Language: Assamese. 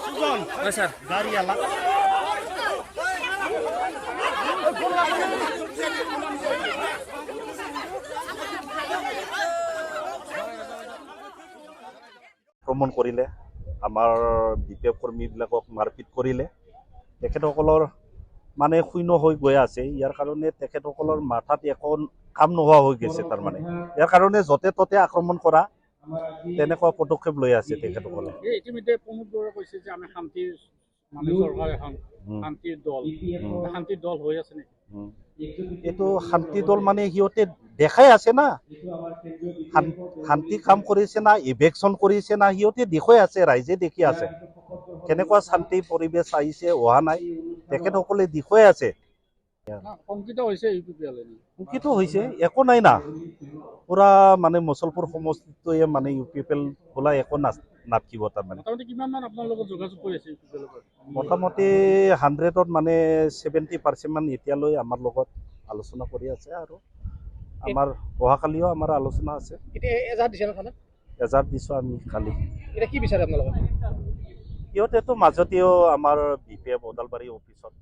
সুজন স্যাৰ গাড়ি আলা আক্ৰমণ কৰিলে আমাৰ বিপিএফ কৰ্মীবিলাকক মাৰপিট কৰিলে তেখেতসকলৰ মানে শূন্য হৈ গৈ আছে ইয়াৰ কাৰণে তেখেতসকলৰ মাথাত এখন কাম নোহোৱা হৈ গৈছে তাৰমানে ইয়াৰ কাৰণে য'তে ত'তে আক্ৰমণ কৰা তেনেকুৱা পদক্ষেপ লৈ আছে তেখেতসকলে ইতিমধ্যে প্ৰমোদ বৰুৱা কৈছে যে আমি শান্তিৰ মানে চৰকাৰ এখন শান্তিৰ দল হৈ আছে নেকি এইটো শান্তি দল মানে সিহঁতে দেখাই আছে না শান্তি কাম কৰিছে না ইভেকশ্যন কৰিছে না সিহঁতে দেখুৱাই আছে ৰাইজে দেখি আছে কেনেকুৱা শান্তি পৰিৱেশ আহিছে অহা নাই তেখেতসকলে দেখুৱাই আছে শংকিত হৈছে শংকিত হৈছে একো নাই না পুৰা মানে মুছলপুৰ সমষ্টিটোৱে মানে UPPL বোলা একো নাথাকিব তাৰমানে কিমান মান আপোনাৰ লগত যোগাযোগ কৰি আছে মোটামুটি 100ত মানে 70% মান এতিয়ালৈ আমাৰ লগত আলোচনা কৰি আছে আৰু আমাৰ অহাকালিও আমাৰ আলোচনা আছে এজাহাৰ দিছোঁ আমি কালি এতিয়া কি বিচাৰে আপোনালোকে সিহঁতেতো মাজতেও আমাৰ BPF ওদালবাৰী অফিচত